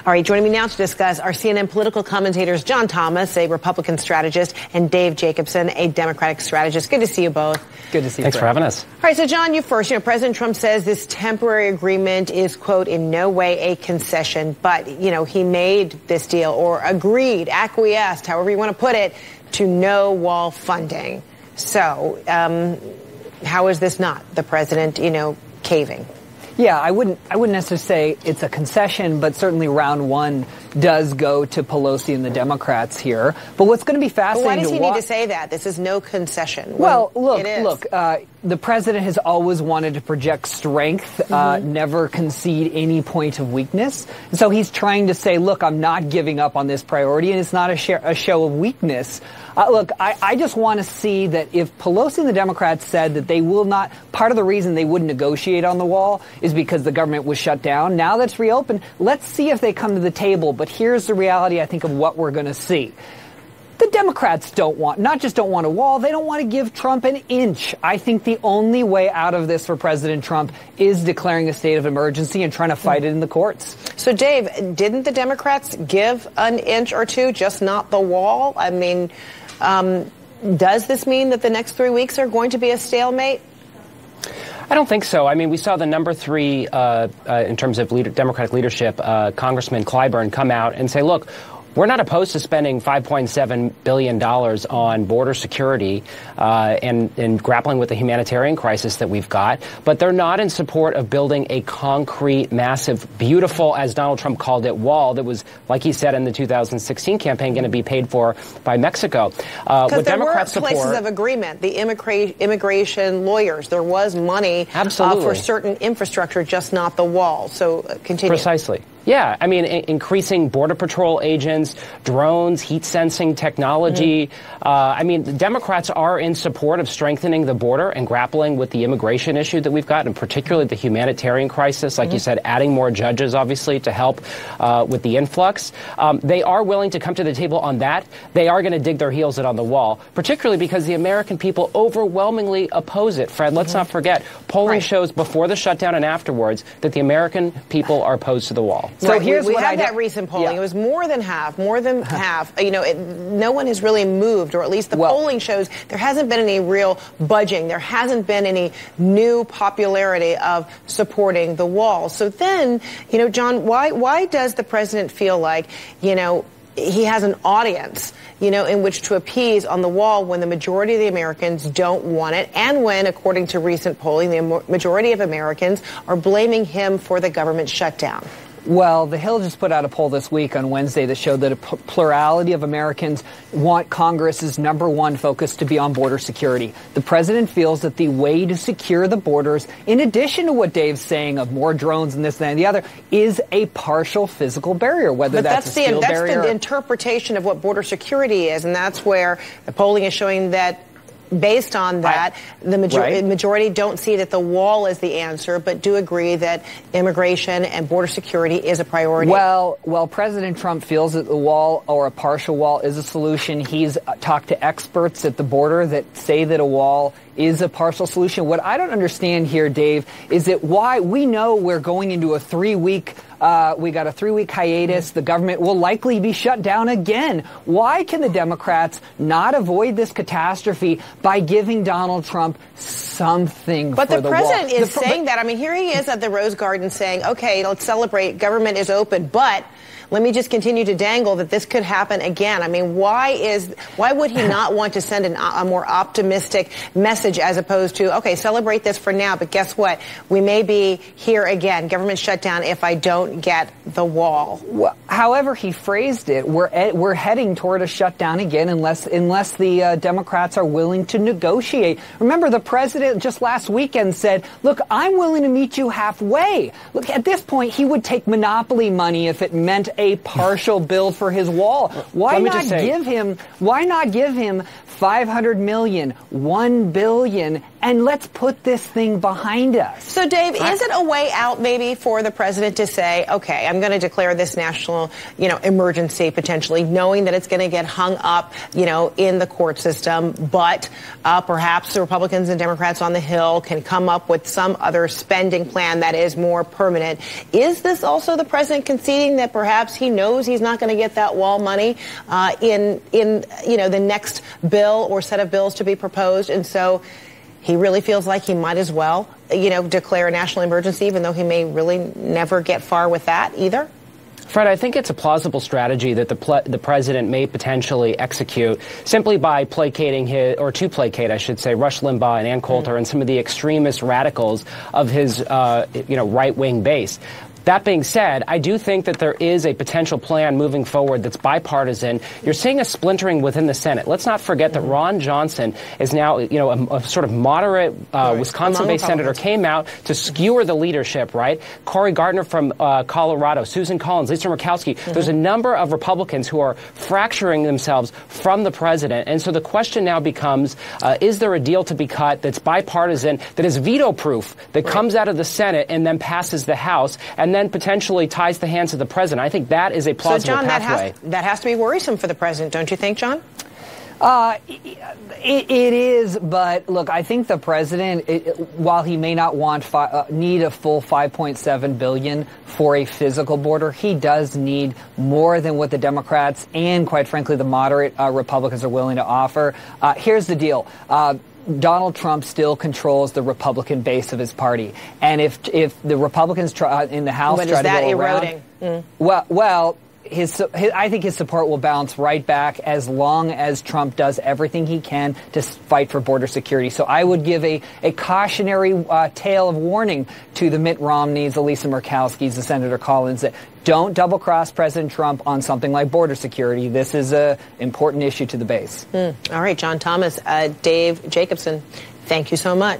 All right, joining me now to discuss are CNN political commentators John Thomas, a Republican strategist, and Dave Jacobson, a Democratic strategist. Good to see you both. Good to see you. Thanks for having us. All right, so John, you first. President Trump says this temporary agreement is, quote, in no way a concession, but, he made this deal or agreed, acquiesced, however you want to put it, to no wall funding. So how is this not the president, caving? Yeah, I wouldn't necessarily say it's a concession, but certainly round one does go to Pelosi and the Democrats here. But what's going to be fascinating why does he need to say that? This is no concession. Well, look, the president has always wanted to project strength, never concede any point of weakness. And so he's trying to say, look, I'm not giving up on this priority, and it's not a show of weakness. Look, I just want to see that if Pelosi and the Democrats said that they will not, part of the reason they wouldn't negotiate on the wall is because the government was shut down. Now that's reopened, let's see if they come to the table. But here's the reality, I think, of what we're going to see. The Democrats not just don't want a wall, they don't want to give Trump an inch. I think the only way out of this for President Trump is declaring a state of emergency and trying to fight it in the courts. So, Dave, didn't the Democrats give an inch or two, just not the wall? I mean, does this mean that the next 3 weeks are going to be a stalemate? I don't think so. I mean, we saw the number three in terms of Democratic leadership, Congressman Clyburn, come out and say, look, we're not opposed to spending $5.7 billion on border security and grappling with the humanitarian crisis that we've got, but they're not in support of building a concrete, massive, beautiful, as Donald Trump called it, wall that was, like he said in the 2016 campaign, going to be paid for by Mexico. Because there were places of agreement, the immigration lawyers, there was money for certain infrastructure, just not the wall. So continue. Precisely. Yeah, I mean, increasing Border Patrol agents, drones, heat sensing technology. I mean, the Democrats are in support of strengthening the border and grappling with the immigration issue that we've got, and particularly the humanitarian crisis. Like you said, adding more judges, obviously, to help with the influx. They are willing to come to the table on that. They are going to dig their heels in on the wall, particularly because the American people overwhelmingly oppose it. Fred, let's not forget, polling shows before the shutdown and afterwards that the American people are opposed to the wall. So here's we had that recent polling. Yeah. It was more than half. No one has really moved, or at least the polling shows there hasn't been any real budging. There hasn't been any new popularity of supporting the wall. So then, John, why does the president feel like, he has an audience, in which to appease on the wall when the majority of the Americans don't want it, and when, according to recent polling, the majority of Americans are blaming him for the government shutdown? Well, The Hill just put out a poll this week on Wednesday that showed that a plurality of Americans want Congress's number one focus to be on border security. The president feels that the way to secure the borders, in addition to what Dave's saying of more drones and this, that, and the other, is a partial physical barrier, whether that's a steel barrier. That's the interpretation of what border security is, and that's where the polling is showing that based on that, the majority don't see that the wall is the answer, but do agree that immigration and border security is a priority. Well, President Trump feels that the wall or a partial wall is a solution. He's talked to experts at the border that say that a wall is a partial solution. What I don't understand here, Dave, is that why we know we're going into a 3-week we got a 3-week hiatus. The government will likely be shut down again. Why can the Democrats not avoid this catastrophe by giving Donald Trump something for the wall? But the president is saying that. I mean, here he is at the Rose Garden saying, okay, let's celebrate. Government is open, but let me just continue to dangle that this could happen again. I mean, why would he not want to send a more optimistic message as opposed to, okay, celebrate this for now, but guess what? We may be here again, government shutdown, if I don't get the wall. Well, however he phrased it, we're heading toward a shutdown again unless the Democrats are willing to negotiate. Remember, the president just last weekend said, look, I'm willing to meet you halfway. Look, at this point, he would take monopoly money if it meant a partial build for his wall. Why not give him $500 million, $1 billion, and let's put this thing behind us? So, Dave, is it a way out maybe for the president to say, say, okay, I'm going to declare this national, emergency potentially, knowing that it's going to get hung up, in the court system, but perhaps the Republicans and Democrats on the Hill can come up with some other spending plan that is more permanent. Is this also the president conceding that perhaps he knows he's not going to get that wall money in the next bill or set of bills to be proposed, and so he really feels like he might as well, declare a national emergency, even though he may really never get far with that either? Fred, I think it's a plausible strategy that the president may potentially execute simply by placating to placate, I should say, Rush Limbaugh and Ann Coulter and some of the extremist radicals of his, right-wing base. That being said, I do think that there is a potential plan moving forward that's bipartisan. You're seeing a splintering within the Senate. Let's not forget that Ron Johnson is now, a sort of moderate Wisconsin-based senator, came out to skewer the leadership, right? Cory Gardner from Colorado, Susan Collins, Lisa Murkowski. There's a number of Republicans who are fracturing themselves from the president. And so the question now becomes, is there a deal to be cut that's bipartisan, that is veto-proof, that comes out of the Senate and then passes the House, and then potentially ties the hands of the president? I think that is a plausible pathway. That has to be worrisome for the president, don't you think, John? It is, but look, I think the president, while he may not need a full $5.7 billion for a physical border, he does need more than what the Democrats and, quite frankly, the moderate Republicans are willing to offer. Here's the deal. Donald Trump still controls the Republican base of his party, and if the Republicans in the House try to go eroding? around, well, I think his support will bounce right back as long as Trump does everything he can to fight for border security. So I would give a cautionary tale of warning to the Mitt Romneys, the Lisa Murkowskis, the Senator Collins, that don't double-cross President Trump on something like border security. This is an important issue to the base. All right, John Thomas, Dave Jacobson, thank you so much.